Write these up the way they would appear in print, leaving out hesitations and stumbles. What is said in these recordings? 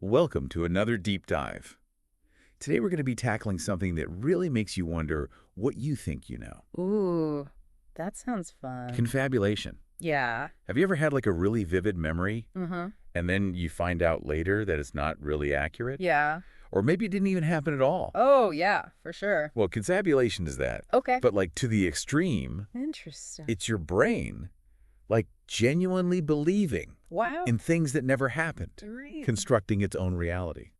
Welcome to another deep dive. Today we're going to be tackling something that really makes you wonder what you think you know. Ooh, that sounds fun. Confabulation. Yeah. Have you ever had like a really vivid memory Mm-hmm. and then you find out later that it's not really accurate? Yeah. Or maybe it didn't even happen at all. Oh, yeah, for sure. Well, confabulation is that. Okay. But like to the extreme, Interesting. it's your brain like genuinely believing Wow. in things that never happened, Really? constructing its own reality.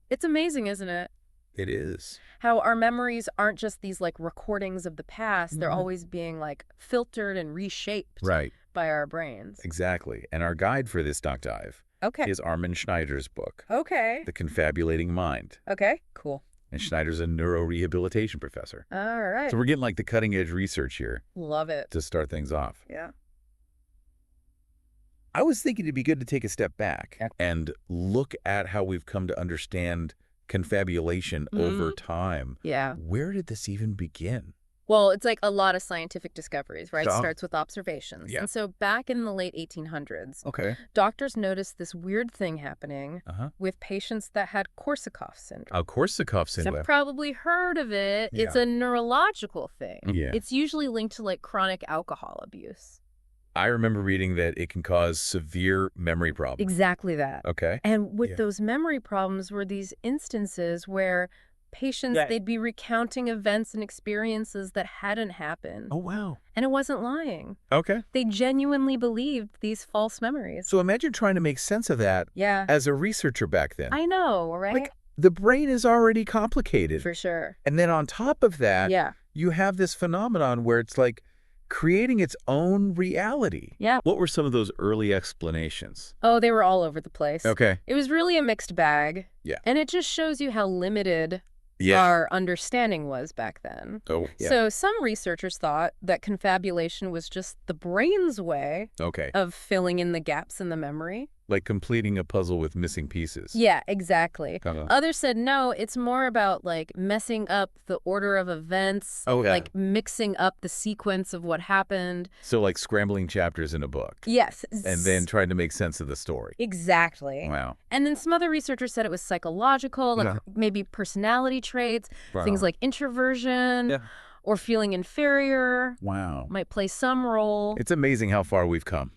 It's amazing, isn't it? It is. How our memories aren't just these like recordings of the past. They're Mhm. always being like filtered and reshaped Right. by our brains. Exactly. And our guide for this doc dive Okay. is Armin Schnider's book, Okay. The Confabulating Mind. Okay. Cool. And Schnider's a neurorehabilitation professor. All right. So we're getting like the cutting edge research here Love it. to start things off. Yeah. I was thinking it'd be good to take a step back Yeah. and look at how we've come to understand confabulation over time. Yeah. Where did this even begin? Well, it's like a lot of scientific discoveries, right? Sure. Starts with observations. Yeah. And so back in the late 1800s, Okay. doctors noticed this weird thing happening Uh-huh. with patients that had Korsakoff syndrome. Korsakoff So syndrome. I've probably heard of it. It's Yeah. a neurological thing. Yeah. It's usually linked to like chronic alcohol abuse. I remember reading that it can cause severe memory problems. Exactly that. Okay. And with Yeah. those memory problems were these instances where patients, they'd be recounting events and experiences that hadn't happened. Oh, wow. And it wasn't lying. Okay. They genuinely believed these false memories. So imagine trying to make sense of that Yeah. as a researcher back then. I know, right? Like, the brain is already complicated. For sure. And then on top of that, Yeah. you have this phenomenon where it's like creating its own reality. Yeah. What were some of those early explanations? Oh, they were all over the place. Okay. It was really a mixed bag. Yeah. And it just shows you how limited Yeah. our understanding was back then. Oh, yeah. So some researchers thought that confabulation was just the brain's way Okay. of filling in the gaps in the memory. Like completing a puzzle with missing pieces. Yeah, exactly. Uh-huh. Others said, no, it's more about like messing up the order of events, Oh, yeah. like mixing up the sequence of what happened. So like scrambling chapters in a book. Yes. And then trying to make sense of the story. Exactly. Wow. And then some other researchers said it was psychological, like Yeah. maybe personality traits, Wow. things like introversion Yeah. or feeling inferior Wow. might play some role. It's amazing how far we've come.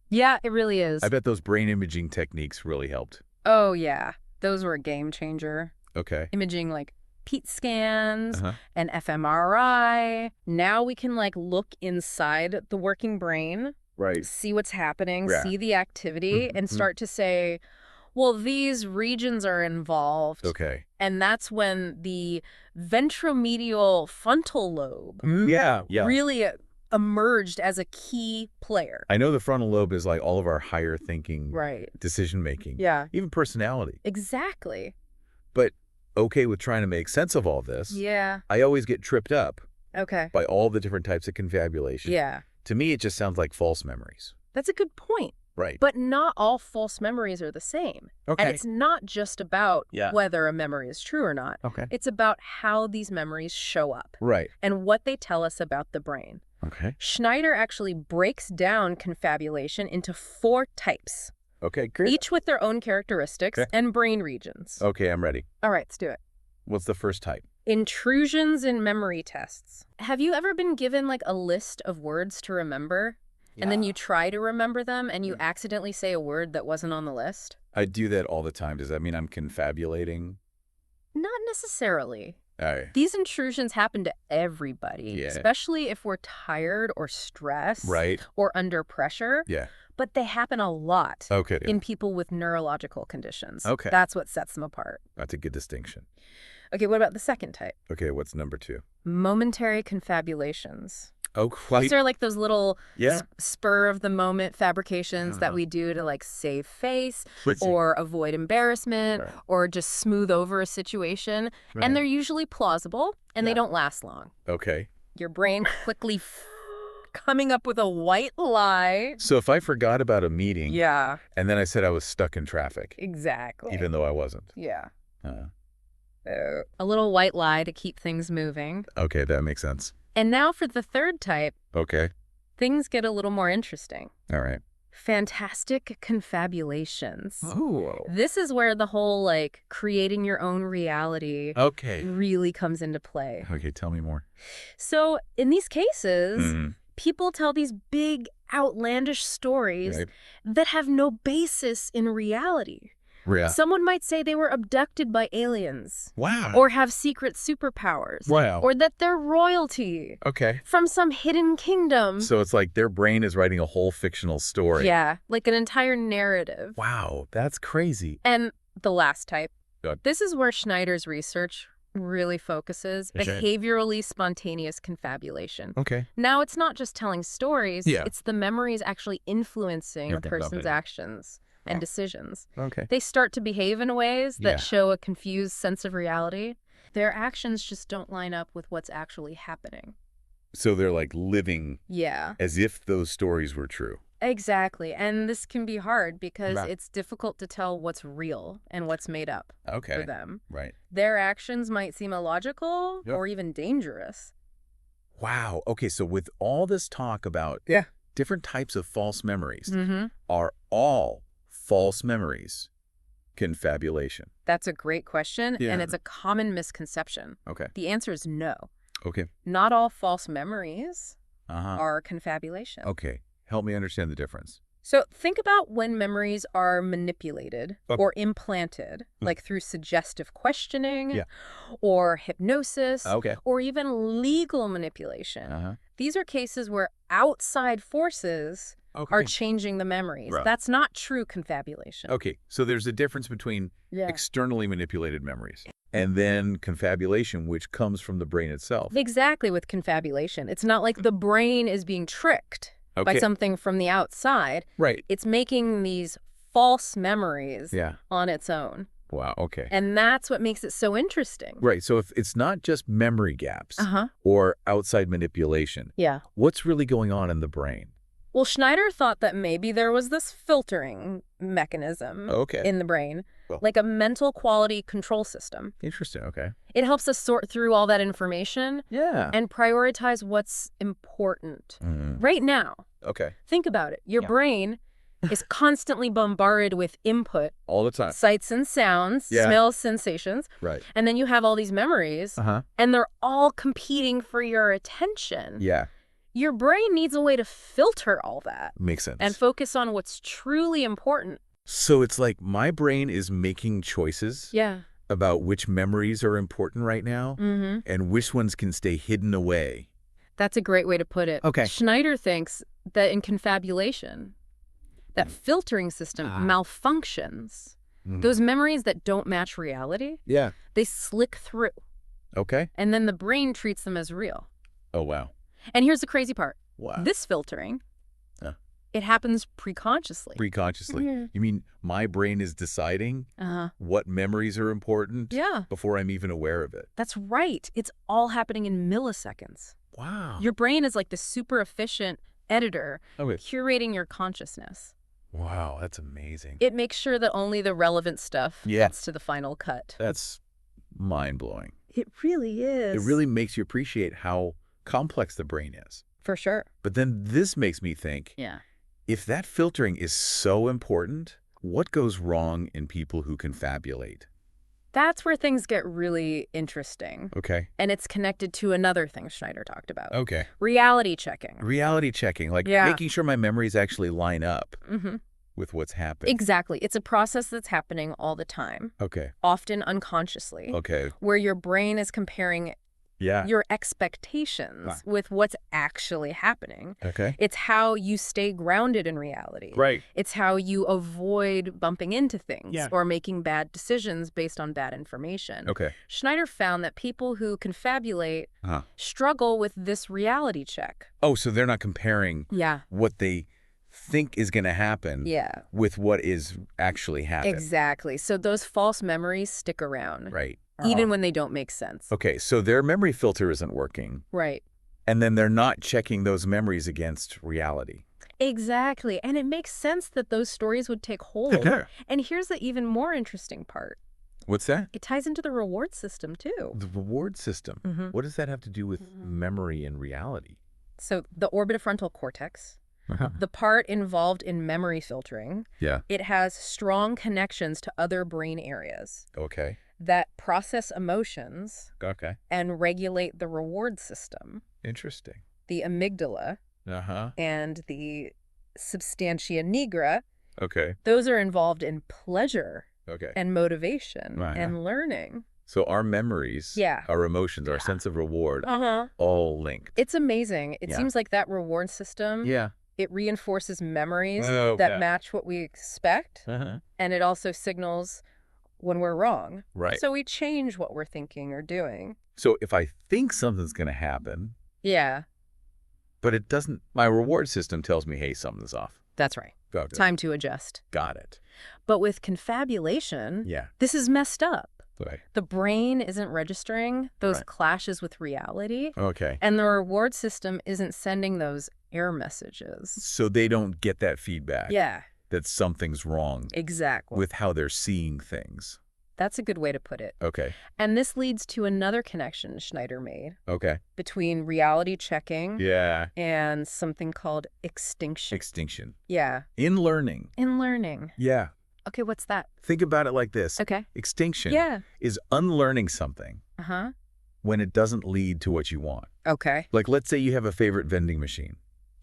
Yeah, it really is. I bet those brain imaging techniques really helped. Oh, yeah. Those were a game changer. Okay. Imaging like PET scans Uh-huh. and fMRI. Now we can like look inside the working brain, Right. see what's happening, Yeah. see the activity, and Mhm. start to say, well, these regions are involved. Okay. And that's when the ventromedial frontal lobe Yeah. Yeah. really emerged as a key player. I know the frontal lobe is like all of our higher thinking, Right. decision making, Yeah. even personality. Exactly. But okay with trying to make sense of all this, Yeah. I always get tripped up Okay. by all the different types of confabulation. Yeah. To me, it just sounds like false memories. That's a good point. Right. But not all false memories are the same. Okay. And it's not just about Yeah. whether a memory is true or not. Okay. It's about how these memories show up Right. and what they tell us about the brain. Okay. Schneider actually breaks down confabulation into 4 types, Okay, great. each with their own characteristics Okay. and brain regions. Okay, I'm ready. All right, let's do it. What's the first type? Intrusions in memory tests. Have you ever been given like a list of words to remember? And then you try to remember them and you accidentally say a word that wasn't on the list? I do that all the time. Does that mean I'm confabulating? Not necessarily. All right. These intrusions happen to everybody, Yeah. especially if we're tired or stressed Right. or under pressure. Yeah. But they happen a lot Okay. in people with neurological conditions. Okay. That's what sets them apart. That's a good distinction. Okay, what about the second type? Okay, what's number 2? Momentary confabulations. Oh, quite. These are like those little Yeah. spur of the moment fabrications that we do to like save face Switching. or avoid embarrassment Right. or just smooth over a situation. Right. And they're usually plausible and they Yeah. don't last long. Okay. Your brain quickly coming up with a white lie. So if I forgot about a meeting Yeah, and then I said I was stuck in traffic, exactly. even though I wasn't. Yeah. Uh, A little white lie to keep things moving. okay, that makes sense. And now for the third type, Okay. things get a little more interesting. All right. Fantastic confabulations. Oh. This is where the whole, like, creating your own reality Okay. really comes into play. Okay, tell me more. So in these cases, Mm, people tell these big, outlandish stories right. that have no basis in reality. Yeah. Someone might say they were abducted by aliens, Wow. or have secret superpowers, Wow. or that they're royalty Okay. from some hidden kingdom. So it's like their brain is writing a whole fictional story. Yeah, like an entire narrative. Wow, that's crazy. And the last type. Good. This is where Schneider's research really focuses, Okay. behaviorally spontaneous confabulation. Okay. Now, it's not just telling stories, Yeah. it's the memories actually influencing a Okay. person's actions and Oh. decisions. Okay. They start to behave in ways that Yeah. show a confused sense of reality. Their actions just don't line up with what's actually happening. So they're like living Yeah, as if those stories were true. exactly. And this can be hard because Right. it's difficult to tell what's real and what's made up for Okay. them. Right. Their actions might seem illogical Yep. or even dangerous. Wow. Okay, so with all this talk about different types of false memories, Mm-hmm. are all false memories confabulation? That's a great question, Yeah. and it's a common misconception. Okay. The answer is no. Okay. Not all false memories Uh-huh. are confabulation. Okay. Help me understand the difference. So think about when memories are manipulated or implanted, like through suggestive questioning Yeah. or hypnosis Okay. or even legal manipulation. Uh-huh. These are cases where outside forces Okay. are changing the memories. Right. That's not true confabulation. Okay, so there's a difference between Yeah. externally manipulated memories and then confabulation, which comes from the brain itself. Exactly, with confabulation. It's not like the brain is being tricked by Okay. something from the outside. Right. It's making these false memories Yeah. on its own. Wow, okay. And that's what makes it so interesting. Right, so if it's not just memory gaps Uh-huh. or outside manipulation, Yeah. what's really going on in the brain? Well, Schneider thought that maybe there was this filtering mechanism Okay. in the brain, Well. like a mental quality control system. Interesting, okay. It helps us sort through all that information Yeah. and prioritize what's important. Right now, Okay. think about it. Your Yeah. brain is constantly bombarded with input, All the time. sights and sounds, Yeah. smells, sensations, Right. and then you have all these memories, Uh-huh. and they're all competing for your attention. Yeah, Your brain needs a way to filter all that makes sense. and focus on what's truly important. So it's like my brain is making choices Yeah. about which memories are important right now Mm-hmm. and which ones can stay hidden away. That's a great way to put it. Okay. Schneider thinks that in confabulation, that filtering system malfunctions. Those memories that don't match reality, Yeah. they slick through, Okay. and then the brain treats them as real. Oh, wow. And here's the crazy part. Wow. This filtering, Huh. it happens preconsciously. Preconsciously. You mean my brain is deciding Uh-huh. what memories are important Yeah, before I'm even aware of it? that's right. It's all happening in milliseconds. Wow. Your brain is like the super efficient editor Okay. curating your consciousness. Wow, that's amazing. It makes sure that only the relevant stuff Yeah. gets to the final cut. That's mind-blowing. It really is. It really makes you appreciate how complex the brain is. For sure. But then this makes me think, Yeah. if that filtering is so important, what goes wrong in people who confabulate? That's where things get really interesting. Okay. And it's connected to another thing Schneider talked about. Okay. Reality checking. Reality checking, like Yeah. making sure my memories actually line up Mm-hmm. with what's happening. Exactly. It's a process that's happening all the time, Okay. often unconsciously, Okay. where your brain is comparing Yeah. your expectations with what's actually happening. Okay. It's how you stay grounded in reality. Right. It's how you avoid bumping into things Yeah. or making bad decisions based on bad information. Okay. Schneider found that people who confabulate Uh-huh. struggle with this reality check. Oh, so they're not comparing Yeah. what they think is going to happen Yeah. with what is actually happening. Exactly. So those false memories stick around, Right. even when they don't make sense. Okay, so their memory filter isn't working, Right. and then they're not checking those memories against reality. Exactly. And it makes sense that those stories would take hold. And here's the even more interesting part. What's that? It ties into the reward system, too. The reward system. Mhm. What does that have to do with memory and reality? So the orbitofrontal cortex, the part involved in memory filtering, Yeah. it has strong connections to other brain areas Okay. that process emotions Okay. and regulate the reward system. Interesting. The amygdala Uh-huh. and the substantia nigra, Okay. those are involved in pleasure Okay. and motivation Uh-huh. and learning. So our memories, Yeah. our emotions, our sense of reward, Uh-huh. all linked. It's amazing. It Yeah. seems like that reward system, Yeah. it reinforces memories Oh, that yeah. match what we expect, Uh-huh. and it also signals when we're wrong. Right. So we change what we're thinking or doing. So if I think something's going to happen, Yeah, but it doesn't, my reward system tells me, hey, something's off. that's right. Okay. Time to adjust. Got it. But with confabulation, Yeah. this is messed up. Right. The brain isn't registering those Right. clashes with reality, Okay. and the reward system isn't sending those error messages. So they don't get that feedback Yeah, that something's wrong exactly. with how they're seeing things. That's a good way to put it. Okay. And this leads to another connection Schnider made Okay. between reality checking Yeah. and something called extinction. Extinction. Yeah, In learning. in learning. Yeah. Okay, what's that? Think about it like this. Okay. Extinction Yeah. is unlearning something Uh-huh. when it doesn't lead to what you want. Okay. Like, let's say you have a favorite vending machine.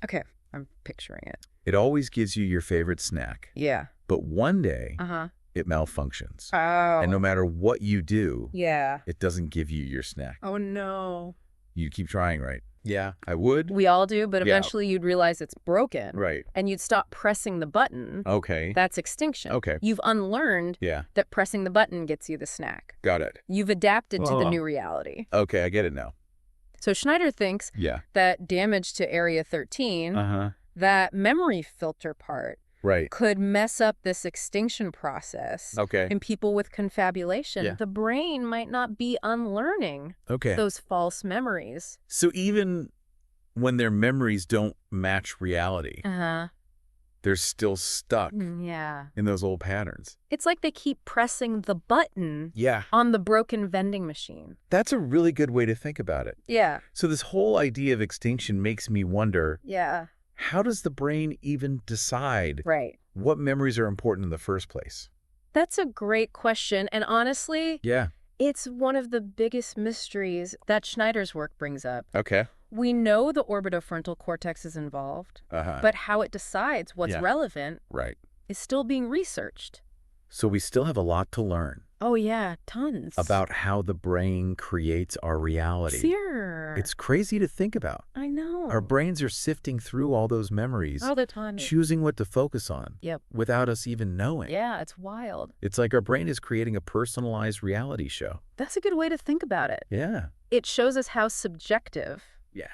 Okay, I'm picturing it. It always gives you your favorite snack. Yeah. But one day, Uh-huh. it malfunctions. Oh. And no matter what you do, Yeah. it doesn't give you your snack. Oh, no. You keep trying, right? Yeah, I would. We all do, but Yeah. eventually you'd realize it's broken. Right. And you'd stop pressing the button. Okay. That's extinction. Okay. You've unlearned Yeah, that pressing the button gets you the snack. got it. You've adapted to the Oh. new reality. Okay, I get it now. So Schnider thinks Yeah. that damage to Area 13, Uh-huh. that memory filter part, Right. could mess up this extinction process. Okay. In people with confabulation, Yeah. the brain might not be unlearning Okay. those false memories. So even when their memories don't match reality, Uh-huh. they're still stuck Yeah. in those old patterns. It's like they keep pressing the button Yeah. on the broken vending machine. That's a really good way to think about it. Yeah. So this whole idea of extinction makes me wonder, Yeah. how does the brain even decide Right. what memories are important in the first place? That's a great question. And honestly, Yeah. it's one of the biggest mysteries that Schnider's work brings up. Okay. We know the orbitofrontal cortex is involved, Uh-huh. but how it decides what's Yeah. relevant Right. is still being researched. So we still have a lot to learn Oh, yeah, tons. about how the brain creates our reality. Sure. It's crazy to think about. I know. Our brains are sifting through all those memories, all the time. choosing what to focus on Yep. without us even knowing. Yeah, it's wild. It's like our brain is creating a personalized reality show. That's a good way to think about it. Yeah. It shows us how subjective Yeah.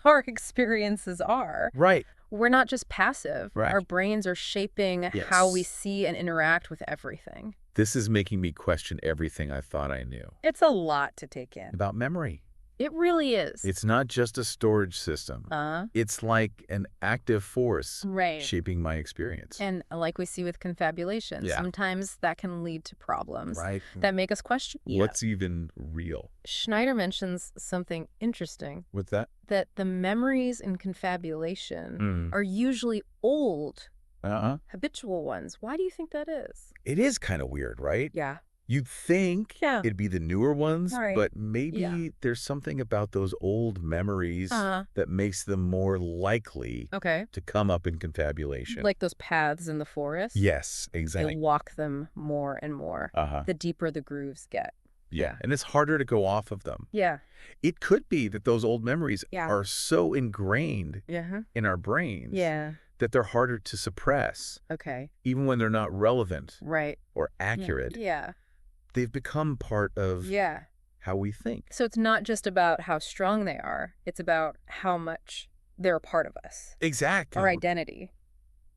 our experiences are. Right. We're not just passive. Right. Our brains are shaping Yes. how we see and interact with everything. This is making me question everything I thought I knew It's a lot to take in. about memory. It really is. It's not just a storage system. It's like an active force Right. shaping my experience. And like we see with confabulation, Yeah. sometimes that can lead to problems Right. that make us question. What's even real? Schneider mentions something interesting, What's that? that the memories in confabulation Mm. are usually old, Uh-huh. habitual ones. Why do you think that is? It is kind of weird, right? Yeah. You'd think Yeah. it'd be the newer ones, Right. but maybe Yeah. there's something about those old memories that makes them more likely Okay. to come up in confabulation. Like those paths in the forest? Yes, They exactly. walk them more and more, Uh-huh. the deeper the grooves get. Yeah, and it's harder to go off of them. Yeah. It could be that those old memories Yeah. are so ingrained Yeah. in our brains Yeah. that they're harder to suppress, Okay. even when they're not relevant Right. or accurate. Yeah. They've become part of Yeah. how we think. So it's not just about how strong they are. It's about how much they're a part of us. Exactly. Our identity.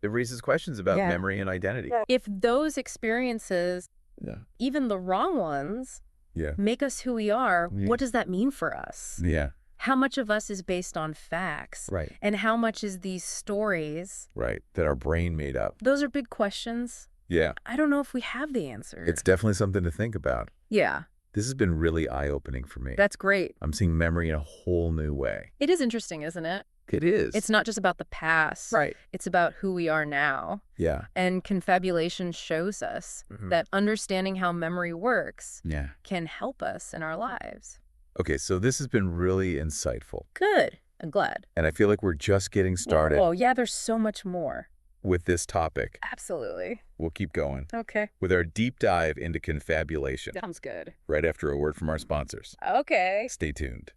It raises questions about Yeah. memory and identity. If those experiences, Yeah. even the wrong ones, Yeah. make us who we are, Yeah. what does that mean for us? Yeah. How much of us is based on facts? Right. And how much is these stories? Right. That our brain made up. Those are big questions. Yeah. I don't know if we have the answer. It's definitely something to think about. Yeah, This has been really eye-opening for me. that's great. I'm seeing memory in a whole new way. It is interesting, isn't it? It is. It's not just about the past. Right. It's about who we are now. Yeah. And confabulation shows us that understanding how memory works Yeah. can help us in our lives. Okay, so this has been really insightful. Good. I'm glad. And I feel like we're just getting started Oh, yeah, there's so much more. with this topic. Absolutely. We'll keep going Okay. with our deep dive into confabulation Sounds good. right after a word from our sponsors. Okay. Stay tuned.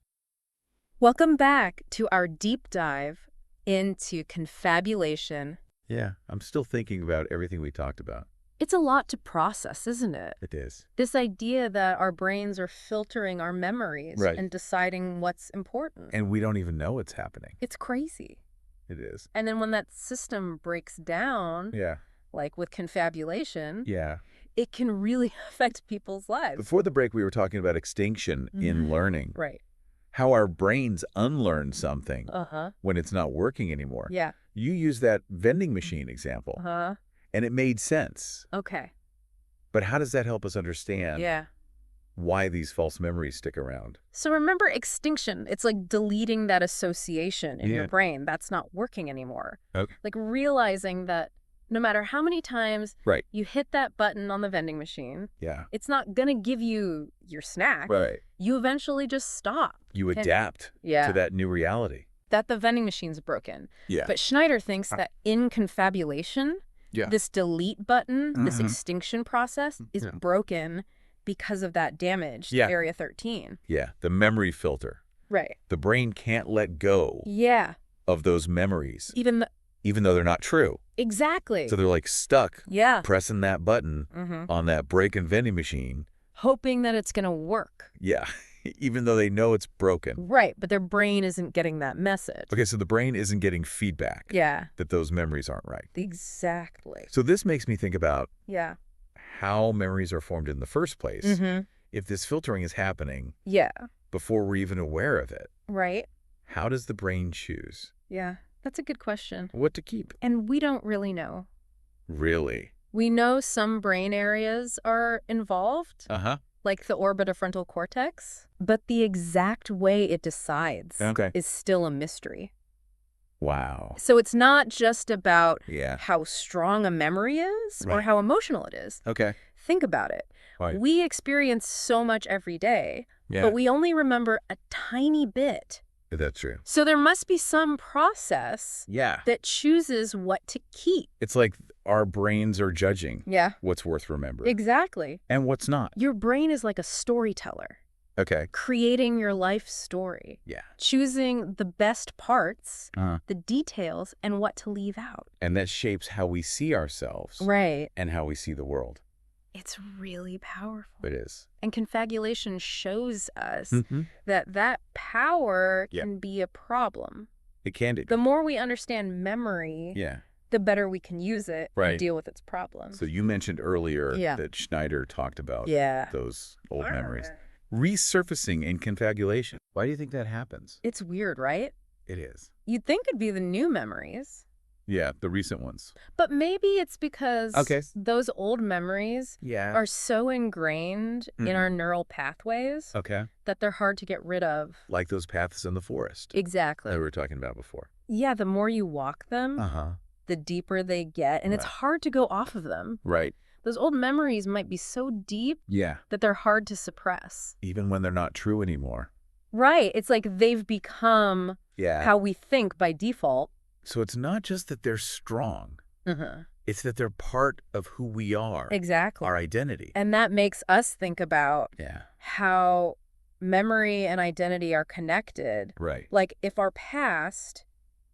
Welcome back to our deep dive into confabulation. Yeah, I'm still thinking about everything we talked about. It's a lot to process, isn't it? It is. This idea that our brains are filtering our memories Right. and deciding what's important. And we don't even know it's happening. It's crazy. It is. And then when that system breaks down, Yeah. like with confabulation, Yeah. it can really affect people's lives. Before the break, we were talking about extinction in learning. Right. How our brains unlearn something Uh-huh. when it's not working anymore. Yeah. You used that vending machine example, Uh-huh. and it made sense. Okay. But how does that help us understand Yeah. why these false memories stick around? So remember extinction. It's like deleting that association in your Yeah. brain. That's not working anymore. Okay. Like realizing that no matter how many times Right. you hit that button on the vending machine, Yeah. it's not going to give you your snack. Right. You eventually just stop. You And- adapt Yeah. to that new reality. That the vending machine's broken. Yeah. But Schnider thinks that in confabulation, Yeah. this delete button, this Mhm. extinction process is Yeah. broken because of that damage to Yeah. Area 13. Yeah. The memory filter. Right. The brain can't let go Yeah. of those memories, Even even though they're not true. exactly. So they're like stuck Yeah. pressing that button Mm-hmm. on that breaking vending machine. Hoping that it's going to work. Yeah. Even though they know it's broken. Right. But their brain isn't getting that message. Okay, so the brain isn't getting feedback Yeah. that those memories aren't right. Exactly. So this makes me think about Yeah. how memories are formed in the first place. Mm-hmm. If this filtering is happening Yeah. before we're even aware of it, Right. how does the brain choose Yeah. That's a good question. what to keep? And we don't really know. Really? We know some brain areas are involved, Uh-huh. like the orbitofrontal cortex, but the exact way it decides Okay. is still a mystery. Wow. So it's not just about Yeah. how strong a memory is or Right. how emotional it is. Okay. Think about it. Right. We experience so much every day, Yeah. but we only remember a tiny bit. That's true. So there must be some process Yeah. that chooses what to keep. It's like our brains are judging Yeah, what's worth remembering exactly. and what's not. Your brain is like a storyteller, Okay. creating your life story, Yeah. choosing the best parts, Uh-huh. the details, and what to leave out. And that shapes how we see ourselves Right. and how we see the world. It's really powerful. It is. And confabulation shows us Mm-hmm. that power Yeah. can be a problem. It can do. The more we understand memory, Yeah. the better we can use it Right. and deal with its problems. So you mentioned earlier Yeah. that Schnider talked about Yeah. those old memories. Resurfacing in confabulation. Why do you think that happens? It's weird, right? It is. You'd think it'd be the new memories. Yeah, the recent ones. But maybe it's because Okay. those old memories Yeah. are so ingrained in our neural pathways Okay. that they're hard to get rid of. Like those paths in the forest Exactly. that we were talking about before. Yeah, the more you walk them, Uh-huh. the deeper they get, and it's Right. hard to go off of them. Right. Those old memories might be so deep Yeah. that they're hard to suppress. Even when they're not true anymore. Right. It's like they've become Yeah. how we think by default. So it's not just that they're strong. Uh-huh. It's that they're part of who we are. Exactly. Our identity. And that makes us think about Yeah. how memory and identity are connected. Right. Like, if our past,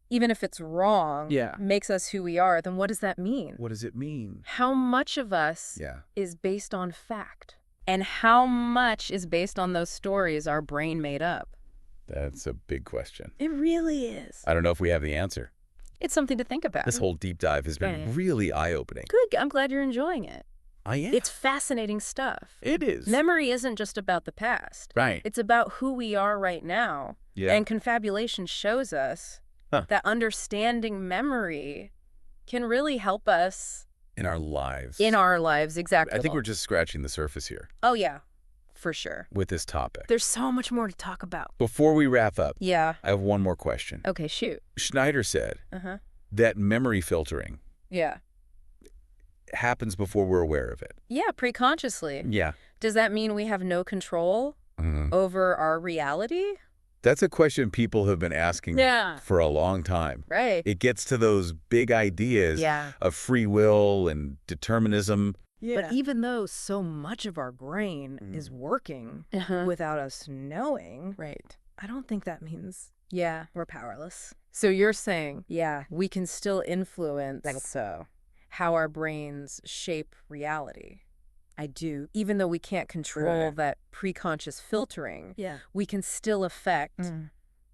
even if it's wrong, Yeah. makes us who we are, then what does that mean? What does it mean? How much of us Yeah. is based on fact? And how much is based on those stories our brain made up? That's a big question. It really is. I don't know if we have the answer. It's something to think about. This whole deep dive has been Right. really eye-opening. Good. I'm glad you're enjoying it. I am. It's fascinating stuff. It is. Memory isn't just about the past. Right. It's about who we are right now. Yeah. And confabulation shows us that understanding memory can really help us in our lives. in our lives. Exactly. I think we're just scratching the surface here. Oh, yeah. For sure. with this topic. There's so much more to talk about. Before we wrap up, Yeah. I have one more question. Okay, shoot. Schnider said Uh-huh. that memory filtering Yeah. happens before we're aware of it. Yeah, preconsciously. Yeah. Does that mean we have no control over our reality? That's a question people have been asking Yeah. for a long time. Right. It gets to those big ideas Yeah. of free will and determinism. Yeah. But even though so much of our brain is working without us knowing, Right. I don't think that means Yeah. we're powerless. So you're saying Yeah. we can still influence So how our brains shape reality. I do. Even though we can't control Right. that preconscious filtering, Yeah. we can still affect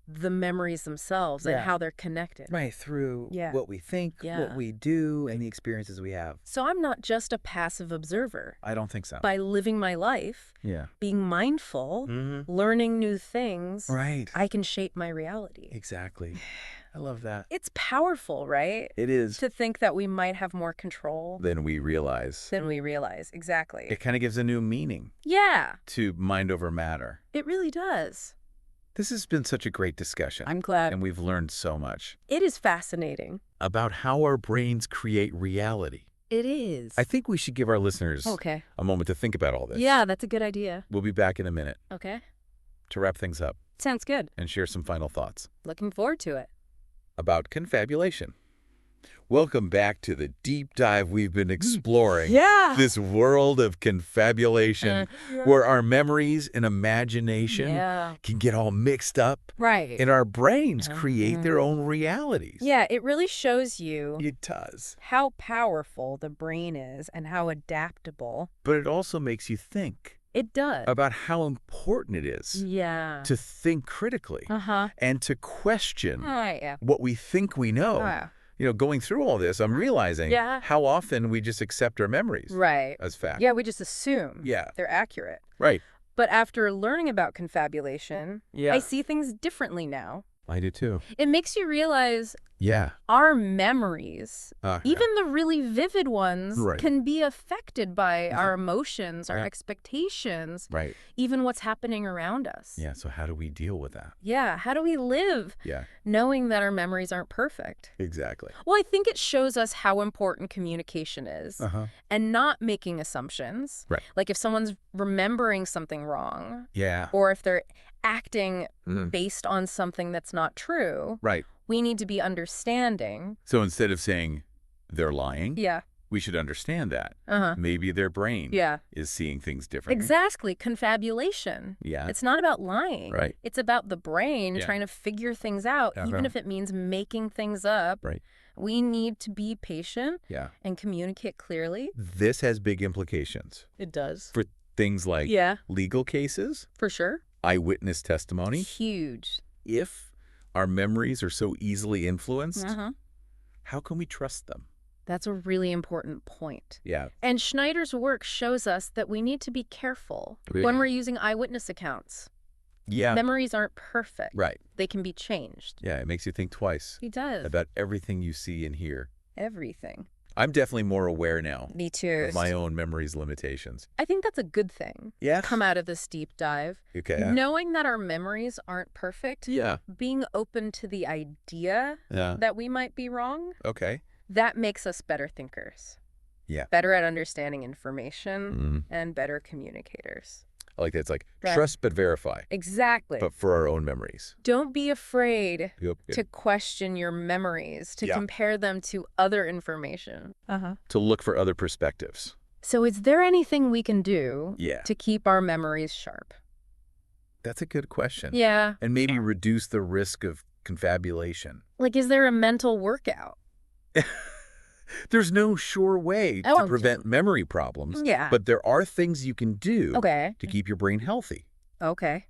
the memories themselves and Yeah. how they're connected. Right, through Yeah. what we think, Yeah. what we do, and the experiences we have. So I'm not just a passive observer. I don't think so. By living my life, Yeah. being mindful, Mm-hmm. learning new things, Right. I can shape my reality. Exactly. I love that. It's powerful, right? It is. To think that we might have more control Then we realize. than we realize. Exactly. It kind of gives a new meaning Yeah, to mind over matter. it really does. This has been such a great discussion. I'm glad. And we've learned so much It is fascinating. about how our brains create reality. It is. I think we should give our listeners Okay. a moment to think about all this. Yeah, that's a good idea. We'll be back in a minute Okay. to wrap things up Sounds good. and share some final thoughts Looking forward to it. about confabulation. Welcome back to the deep dive we've been exploring. Yeah. This world of confabulation where our memories and imagination Yeah. can get all mixed up Right. and our brains create their own realities. Yeah, it really shows you It does. how powerful the brain is and how adaptable But it also makes you think it does. about how important it is Yeah. to think critically Uh-huh. and to question Yeah. what we think we know. Yeah. You know, going through all this, I'm realizing Yeah. how often we just accept our memories Right. as fact. Yeah, we just assume Yeah. they're accurate. Right. But after learning about confabulation, Yeah. I see things differently now. I do too. It makes you realize Yeah. our memories, Yeah. even the really vivid ones, Right. can be affected by our emotions, our Yeah. expectations, Right. even what's happening around us. Yeah. So how do we deal with that? Yeah, how do we live Yeah. knowing that our memories aren't perfect? Exactly. Well, I think it shows us how important communication is Uh-huh. and not making assumptions. Right. Like if someone's remembering something wrong Yeah. or if they're acting Mhm. based on something that's not true, Right. we need to be understanding. So instead of saying they're lying, Yeah. we should understand that. Uh-huh. Maybe their brain Yeah. is seeing things differently. Exactly. Confabulation. Yeah. It's not about lying. Right. It's about the brain Yeah. trying to figure things out, Uh-huh. even if it means making things up. Right. We need to be patient Yeah. and communicate clearly. This has big implications It does. for things like Yeah, legal cases, for sure. eyewitness testimony. Huge. If our memories are so easily influenced, Uh-huh. how can we trust them? That's a really important point. Yeah. And Schneider's work shows us that we need to be careful Yeah. when we're using eyewitness accounts. Yeah. Memories aren't perfect. Right. They can be changed. Yeah. It makes you think twice He does. about everything you see and hear. Everything. I'm definitely more aware now Me too. of my own memory's limitations. I think that's a good thing. Yeah. Come out of this deep dive. Okay. Knowing that our memories aren't perfect, Yeah. being open to the idea Yeah. that we might be wrong, Okay. that makes us better thinkers. Yeah. Better at understanding information Mm. and better communicators. I like that. It's like Right. trust but verify, Exactly. but for our own memories. Don't be afraid Yep. to question your memories, to Yeah. compare them to other information. Uh-huh. To look for other perspectives. So is there anything we can do Yeah. to keep our memories sharp? That's a good question. Yeah. And maybe reduce the risk of confabulation. Like, is there a mental workout? There's no sure way to Oh, prevent memory problems, Yeah. but there are things you can do Okay. to keep your brain healthy. Okay.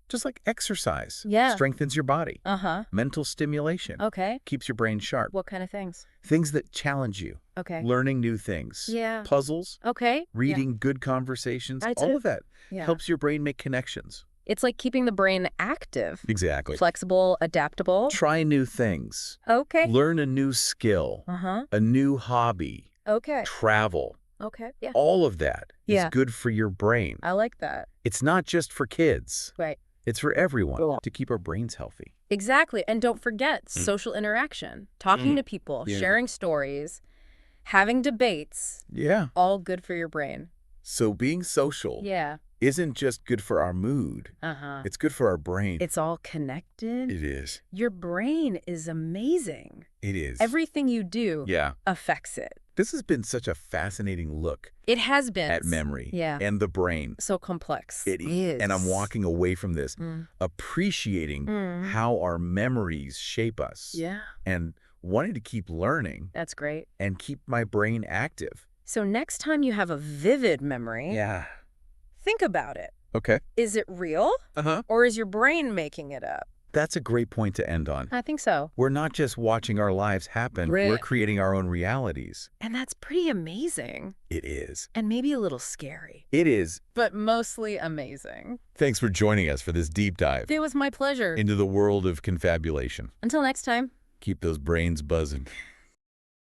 Just like exercise. Yeah. Strengthens your body. Uh-huh. Mental stimulation. Okay. Keeps your brain sharp. What kind of things? Things that challenge you. Okay. Learning new things. Yeah. Puzzles. Okay. Reading good conversations. That's all it. of that Yeah. helps your brain make connections. It's like keeping the brain active, Exactly. flexible, adaptable. Try new things. Okay. Learn a new skill. Uh-huh. A new hobby. Okay. Travel. Okay. Yeah. All of that is Yeah. good for your brain. I like that. It's not just for kids. Right. It's for everyone to keep our brains healthy. Exactly. And don't forget social interaction, talking to people, sharing stories, having debates, all good for your brain. So being social isn't just good for our mood. It's good for our brain. It's all connected. It is. Your brain is amazing. It is. Everything you do affects it. This has been such a fascinating look It has been. at memory and the brain. So complex. It is. And I'm walking away from this appreciating how our memories shape us. Yeah. And wanting to keep learning That's great. and keep my brain active. So next time you have a vivid memory, think about it. Okay. Is it real? Or is your brain making it up? That's a great point to end on. I think so. We're not just watching our lives happen. We're creating our own realities. And that's pretty amazing. It is. And maybe a little scary. It is. But mostly amazing. Thanks for joining us for this deep dive It was my pleasure. into the world of confabulation. Until next time. Keep those brains buzzing.